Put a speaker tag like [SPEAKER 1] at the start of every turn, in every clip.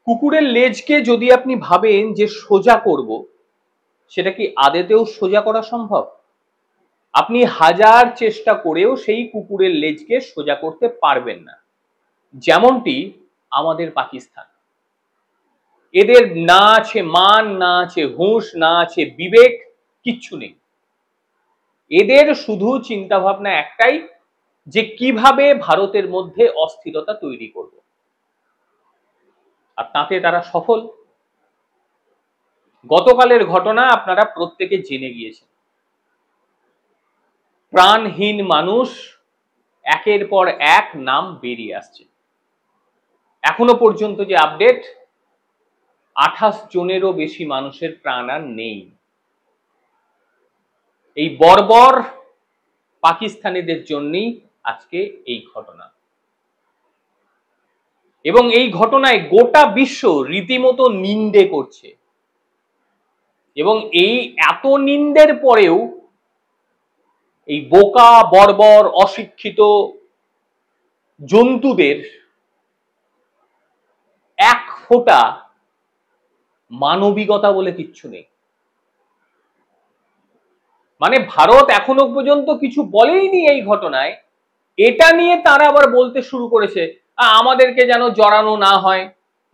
[SPEAKER 1] কুকুরের লেজকে যদি আপনি ভাবেন যে সোজা করব, সেটা কি আদতেও সোজা করা সম্ভব? আপনি হাজার চেষ্টা করেও সেই কুকুরের লেজকে সোজা করতে পারবেন না। যেমনটি আমাদের পাকিস্তান, এদের না আছে মান, না আছে হুঁশ, না আছে বিবেক, কিচ্ছু নেই। এদের শুধু চিন্তা ভাবনা একটাই, যে কিভাবে ভারতের মধ্যে অস্থিরতা তৈরি করব, আর তাতে তারা সফল। গতকালের ঘটনা আপনারা প্রত্যেকে জেনে গিয়েছেন। প্রাণহীন মানুষ একের পর এক নাম বেরিয়ে আসছে। এখনো পর্যন্ত যে আপডেট, 28 জনেরও বেশি মানুষের প্রাণ আর নেই। এই বর্বর পাকিস্তানিদের জন্যই আজকে এই ঘটনা, এবং এই ঘটনায় গোটা বিশ্ব রীতিমতো নিন্দে করছে। এবং এই এত নিন্দের পরেও এই বোকা বর্বর অশিক্ষিত জন্তুদের এক ফোঁটা মানবিকতা বলে কিচ্ছু নেই। মানে ভারত এখনো পর্যন্ত কিছু বলেইনি এই ঘটনায়, এটা নিয়ে তারা আবার বলতে শুরু করেছে আমাদেরকে যেন জড়ানো না হয়।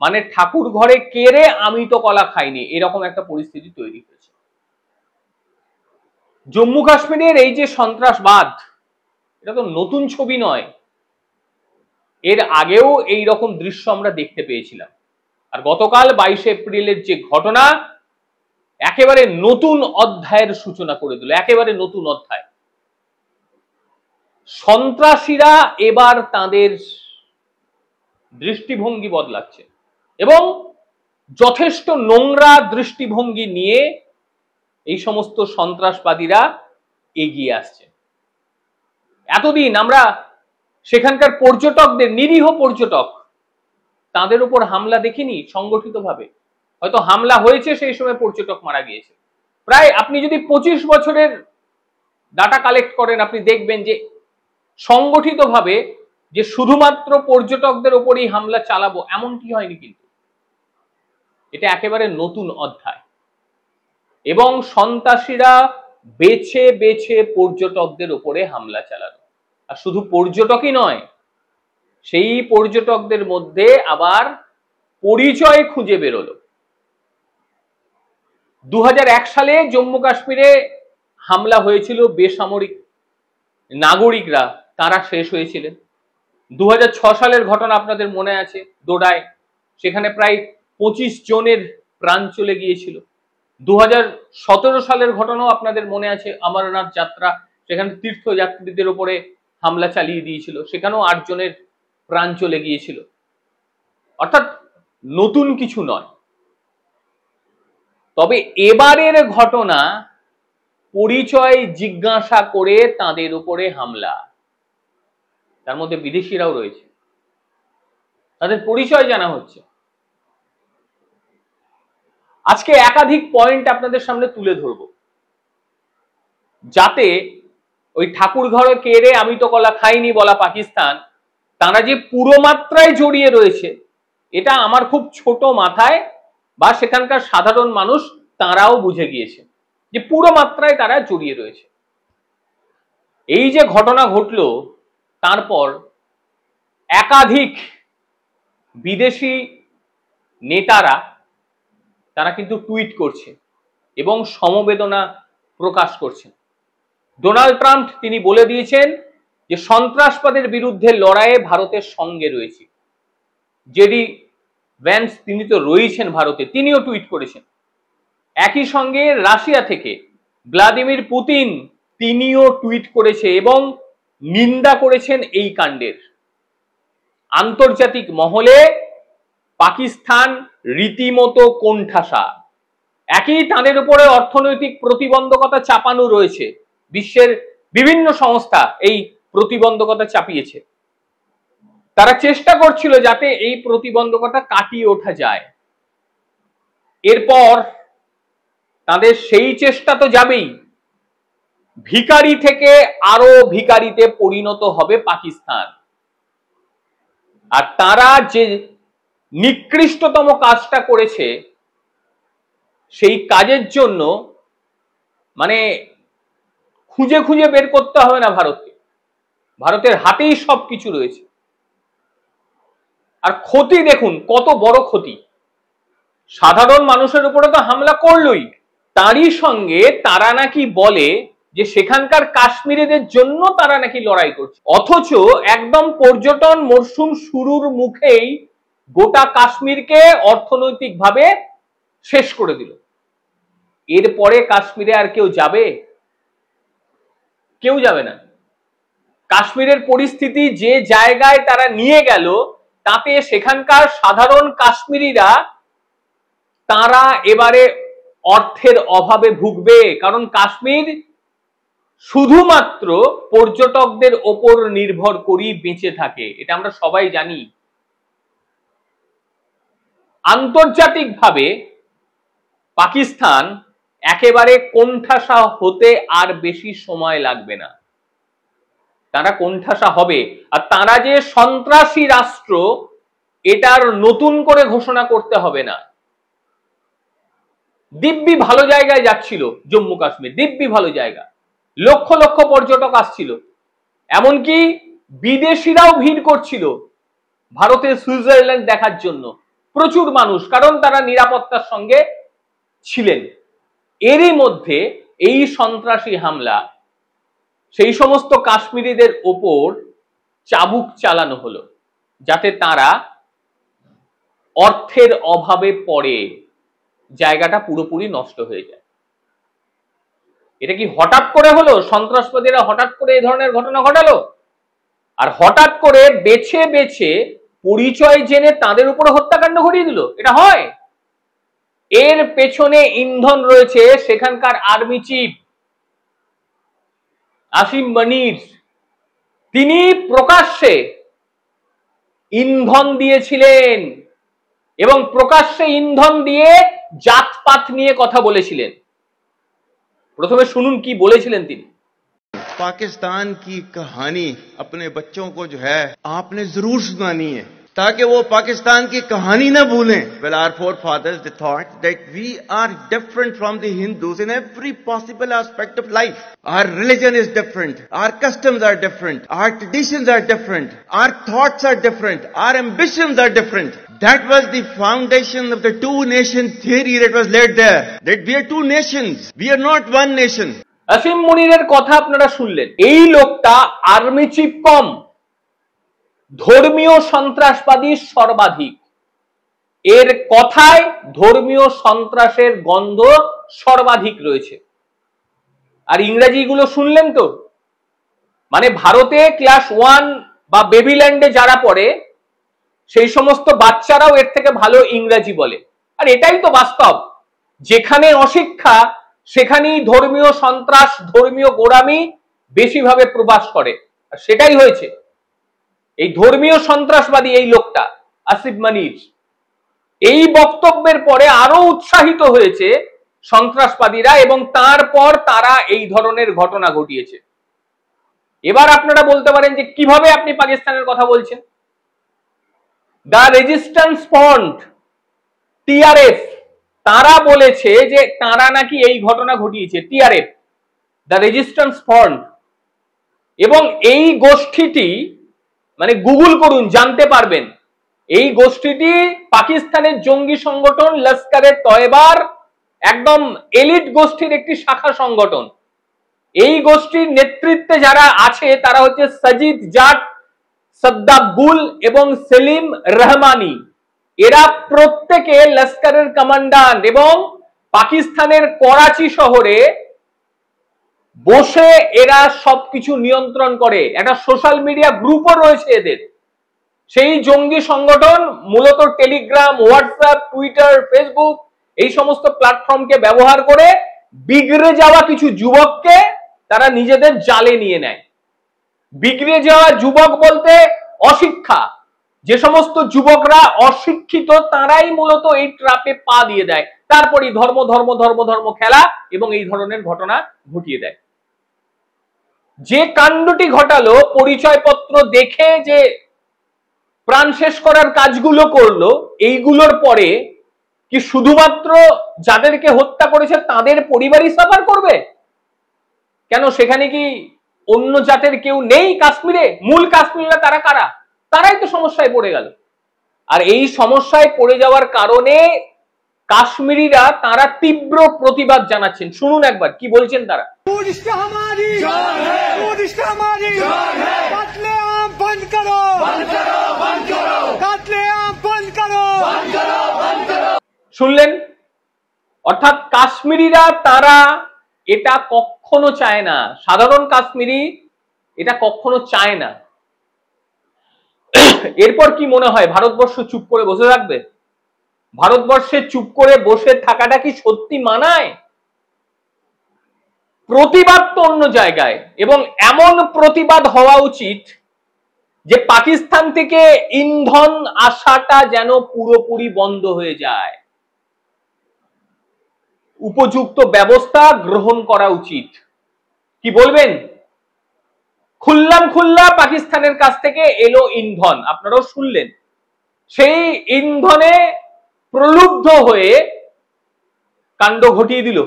[SPEAKER 1] মানে ঠাকুর ঘরে কেড়ে আমি তো কলা খাইনি, এরকম একটা পরিস্থিতি তৈরি হয়েছে। জম্মু কাশ্মীরের এই যে সন্ত্রাসবাদ, এটা তো নতুন ছবি নয়, এর আগেও এই রকম দৃশ্য আমরা দেখতে পেয়েছিলাম। আর গতকাল 22 এপ্রিলের যে ঘটনা, একেবারে নতুন অধ্যায়ের সূচনা করে দিল, একেবারে নতুন অধ্যায়। সন্ত্রাসীরা এবার তাদের দৃষ্টিভঙ্গি বদলাচ্ছে এবং যথেষ্ট নোংরা দৃষ্টিভঙ্গি নিয়ে এই সমস্ত সন্ত্রাসবাদীরা এগিয়ে আসছে। এতদিন আমরা সেখানকার পর্যটকদের, নিরীহ পর্যটক, তাদের উপর হামলা দেখিনি সংগঠিতভাবে। হয়তো হামলা হয়েছে, সেই সময় পর্যটক মারা গিয়েছে। প্রায় আপনি যদি 25 বছরের ডাটা কালেক্ট করেন, আপনি দেখবেন যে সংগঠিতভাবে যে শুধুমাত্র পর্যটকদের উপরই হামলা চালাবো এমনটি হয়নি। কিন্তু এটা একেবারে নতুন অধ্যায়, এবং সন্ত্রাসীরা বেছে বেছে পর্যটকদের উপরে হামলা চালানো। আর শুধু পর্যটকই নয়, সেই পর্যটকদের মধ্যে আবার পরিচয় খুঁজে বেরোলো। 2001 সালে জম্মু কাশ্মীরে হামলা হয়েছিল, বেসামরিক নাগরিকরা তারা শেষ হয়েছিলেন। 2006 সালের ঘটনা আপনাদের মনে আছে, দোডায়, সেখানে প্রায় 25 জনের প্রাণ চলে গিয়েছিল। 2017 সালের ঘটনাও আপনাদের মনে আছে, অমরনাথ যাত্রা, সেখানে তীর্থযাত্রীদের উপরে হামলা চালিয়ে দিয়েছিল, সেখানেও 8 জনের প্রাণ চলে গিয়েছিল। অর্থাৎ নতুন কিছু নয়। তবে এবারের ঘটনা পরিচয় জিজ্ঞাসা করে তাদের উপরে হামলা, তার মধ্যে বিদেশিরাও রয়েছে, তাদের পরিচয় জানা হচ্ছে। আজকে একাধিক পয়েন্ট আপনাদের সামনে তুলে ধরব, যাতে ওই ঠাকুর ঘরে কেড়ে আমি তো কলা খাইনি বলা পাকিস্তান, তারা যে পুরো মাত্রায় জড়িয়ে রয়েছে, এটা আমার খুব ছোট মাথায় বা সেখানকার সাধারণ মানুষ তারাও বুঝে গিয়েছে যে পুরো মাত্রায় তারা জড়িয়ে রয়েছে। এই যে ঘটনা ঘটলো, তারপর একাধিক বিদেশি নেতারা তারা কিন্তু টুইট করছে এবং সমবেদনা প্রকাশ করছেন। ডোনাল্ড ট্রাম্প তিনি বলে দিয়েছেন যে সন্ত্রাসবাদের বিরুদ্ধে লড়াইয়ে ভারতের সঙ্গে রয়েছে। জেডি ভ্যান্স তিনি তো রয়েছেন ভারতে, তিনিও টুইট করেছেন। একই সঙ্গে রাশিয়া থেকে ভ্লাদিমির পুতিন তিনিও টুইট করেছে এবং নিন্দা করেছেন এই কাণ্ডের। আন্তর্জাতিক মহলে পাকিস্তান রীতিমতো কোণঠাসা। একই তাদের উপরে অর্থনৈতিক প্রতিবন্ধকতা চাপানো রয়েছে, বিশ্বের বিভিন্ন সংস্থা এই প্রতিবন্ধকতা চাপিয়েছে। তারা চেষ্টা করছিল যাতে এই প্রতিবন্ধকতা কাটিয়ে ওঠা যায়। এরপর তাদের সেই চেষ্টা তো যাবেই, ভিখারি থেকে আরো ভিখারিতে পরিণত হবে পাকিস্তান। আর তারা যে নিকৃষ্টতম কাজটা করেছে, সেই কাজের জন্য মানে খুঁজে খুঁজে বের করতে হবে না ভারতকে, ভারতের হাতেই সবকিছু রয়েছে। আর ক্ষতি দেখুন কত বড় ক্ষতি, সাধারণ মানুষের উপরে তো হামলা করলোই, তারই সঙ্গে তারা নাকি বলে যে সেখানকার কাশ্মীরিদের জন্য তারা নাকি লড়াই করছে, অথচ একদম পর্যটন মরশুম শুরুর মুখেই গোটা কাশ্মীরকে অর্থনৈতিকভাবে শেষ করে দিল। এরপরে কাশ্মীরে আর কেউ যাবে? কেউ যাবে না। কাশ্মীরের পরিস্থিতি যে জায়গায় তারা নিয়ে গেল, তাতে সেখানকার সাধারণ কাশ্মীরিরা তারা এবারে অর্থের অভাবে ভুগবে, কারণ কাশ্মীর শুধুমাত্র পর্যটকদের ওপর নির্ভর করেই বেঁচে থাকে, এটা আমরা সবাই জানি। আন্তর্জাতিকভাবে পাকিস্তান একেবারে কোণঠাসা হতে আর বেশি সময় লাগবে না, তারা কোণঠাসা হবে। আর তারা যে সন্ত্রাসী রাষ্ট্র, এটার নতুন করে ঘোষণা করতে হবে না। দিব্যি ভালো জায়গায় যাচ্ছিল জম্মু কাশ্মীর, দিব্যি ভালো জায়গা, লক্ষ লক্ষ পর্যটক আসছিল, এমনকি বিদেশিরাও ভিড় করছিল ভারতের সুইজারল্যান্ড দেখার জন্য, প্রচুর মানুষ, কারণ তারা নিরাপত্তার সঙ্গে ছিলেন। এরই মধ্যে এই সন্ত্রাসী হামলা, সেই সমস্ত কাশ্মীরিদের ওপর চাবুক চালানো হলো, যাতে তারা অর্থের অভাবে পড়ে জায়গাটা পুরোপুরি নষ্ট হয়ে যায়। এটা কি হঠাৎ করে হলো? সন্ত্রাসবাদীরা হঠাৎ করে এই ধরনের ঘটনা ঘটালো? আর হঠাৎ করে বেছে বেছে পরিচয় জেনে তাদের উপরে হত্যাকাণ্ড ঘটিয়ে দিল? এটা হয়? এর পেছনে ইন্ধন রয়েছে সেখানকার আর্মি চিফ আসিম মনির। তিনি প্রকাশ্যে ইন্ধন দিয়েছিলেন এবং প্রকাশ্যে ইন্ধন দিয়ে জাতপাত নিয়ে কথা বলেছিলেন। প্রথমে শুনুন কি বলেছিলেন তিনি।
[SPEAKER 2] पाकिस्तान की कहानी अपने बच्चों को जो है आपने जरूर सुनानी है, ताकि वो पाकिस्तान की कहानी ना भूलें। Well, our forefathers they thought that we are different from the Hindus in every possible aspect of life. Our religion is different, our customs are different, our traditions are different, our thoughts are different, our ambitions are different. That was the foundation of the two nation theory that was laid there, that we are two nations, we are not one nation.
[SPEAKER 1] Asim মনিরের কথা আপনারা শুনলেন। এই লোকটা army chief কম, ধর্মীয় সন্ত্রাসবাদী সর্বাধিক। এর কথায় ধর্মীয় সন্ত্রাসের গন্ধ সর্বাধিক রয়েছে। আর ইংরেজিগুলো শুনলেন তো, মানে ভারতে ক্লাস 1 বা বেবিল্যান্ডে যারা পড়ে সেই সমস্ত বাচ্চারাও এর থেকে ভালো ইংরেজি বলে। আর এটাই তো বাস্তব, যেখানে অশিক্ষা সেখানেই ধর্মীয় সন্ত্রাস, ধর্মীয় গোঁড়ামি বেশিভাবে প্রবাস করে। আর সেটাই হয়েছে। এই ধর্মীয় সন্ত্রাসবাদী এই লোকটা আসিফ মনির, এই বক্তব্যের পরে আরো উৎসাহিত হয়েছে সন্ত্রাসবাদীরা এবং তারপর তারা এই ধরনের ঘটনা ঘটিয়েছে। এবার আপনারা বলতে পারেন যে কিভাবে আপনি পাকিস্তানের কথা বলছেন। দ্য রেজিস্ট্যান্স ফ্রন্ট, টিআরএফ, তারা বলেছে যে তারা নাকি এই ঘটনা ঘটিয়েছে। টিআরএফ, দ্য রেজিস্ট্যান্স ফ্রন্ট, এবং এই গোষ্ঠীটি, মানে গুগল করুন জানতে পারবেন, এই গোষ্ঠীটি পাকিস্তানের জঙ্গি সংগঠন লস্করে তয়বার একদম এলিট গোষ্ঠীর একটি শাখা সংগঠন। এই গোষ্ঠীর নেতৃত্বে যারা আছে তারা হচ্ছে সজিদ জাট, সদ্দাবুল এবং সেলিম রহমানি। এরা প্রত্যেকে লস্করের কমান্ডান্ট এবং পাকিস্তানের করাচি শহরে বসে এরা সবকিছু নিয়ন্ত্রণ করে। একটা সোশ্যাল মিডিয়া গ্রুপও রয়েছে এদের। সেই জঙ্গি সংগঠন মূলত টেলিগ্রাম, হোয়াটসঅ্যাপ, টুইটার, ফেসবুক এই সমস্ত প্ল্যাটফর্মকে ব্যবহার করে বিগড়ে যাওয়া কিছু যুবককে তারা নিজেদের জালে নিয়ে নেয়। বিগড়ে যাওয়া যুবক বলতে অশিক্ষা, যে সমস্ত যুবকরা অশিক্ষিত তারাই মূলত এই ট্র্যাপে পা দিয়ে দেয়, তারপরই ধর্ম ধর্ম ধর্ম ধর্ম খেলা এবং এই ধরনের ঘটনা ঘটিয়ে দেয়। যে কাণ্ডটি ঘটালো, পরিচয়পত্র দেখে যে প্রাণ শেষ করার কাজগুলো করলো, এইগুলোর পরে কি শুধুমাত্র যাদেরকে হত্যা করেছে তাদের পরিবারই সাফার করবে? কেন সেখানে কি অন্য জাতের কেউ নেই কাশ্মীরে? মূল কাশ্মীরিরা তারা কারা? তারাই তো সমস্যায় পড়ে গেল। আর এই সমস্যায় পড়ে যাওয়ার কারণে কাশ্মীরিরা তারা তীব্র প্রতিবাদ জানাচ্ছেন। শুনুন একবার কি বলছেন তারা। শুনলেন? অর্থাৎ কাশ্মীরিরা তারা এটা কখনো চায় না, সাধারণ কাশ্মীরি এটা কখনো চায় না। এরপর কি মনে হয় ভারতবর্ষ চুপ করে বসে থাকবে? ভারতবর্ষে চুপ করে বসে থাকাটা কি সত্যি মানায়? প্রতিবাদ তো অন্য জায়গায়, এবং এমন প্রতিবাদ হওয়া উচিত যে পাকিস্তান থেকে ইন্ধন আসাটা যেন পুরোপুরি বন্ধ হয়ে যায়, উপযুক্ত ব্যবস্থা গ্রহণ করা উচিত। কি বলবেন? খুল্লা পাকিস্তানের কাছ থেকে এলো ইন্ধন, আপনারাও শুনলেন। সেই ইন্ধনে প্রলুব্ধ হয়ে কাণ্ড ঘটিয়ে দিল।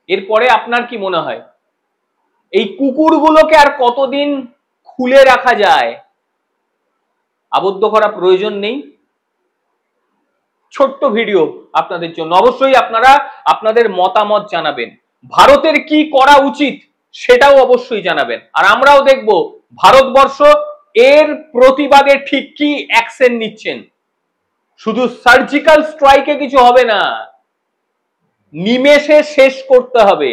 [SPEAKER 1] এরপরে আপনার কি মনে হয় এই কুকুরগুলোকে আর কতদিন খুলে রাখা যায়? আবদ্ধ করা প্রয়োজন নেই। ছোট্ট ভিডিও আপনাদের জন্য, অবশ্যই আপনারা আপনাদের মতামত জানাবেন। ভারতের কি করা উচিত সেটাও অবশ্যই জানাবেন। আর আমরাও দেখব ভারতবর্ষ এর প্রতিবাদে ঠিক কি অ্যাকশন নিচ্ছেন। শুধু সার্জিক্যাল স্ট্রাইকে কিছু হবে না, নিমেষে শেষ করতে হবে।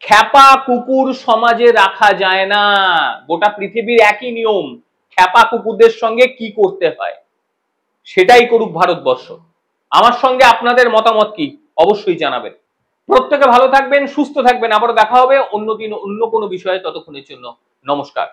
[SPEAKER 1] খ্যাপা কুকুর সমাজে রাখা যায় না। গোটা পৃথিবীর একই নিয়ম, খ্যাপা কুকুরদের সঙ্গে কি করতে হয় সেটাই করুক ভারতবর্ষ। আমার সঙ্গে আপনাদের মতামত কি অবশ্যই জানাবেন। প্রত্যেকে ভালো থাকবেন, সুস্থ থাকবেন। আবারও দেখা হবে অন্য দিন অন্য কোনো বিষয়ে। ততক্ষণের জন্য নমস্কার।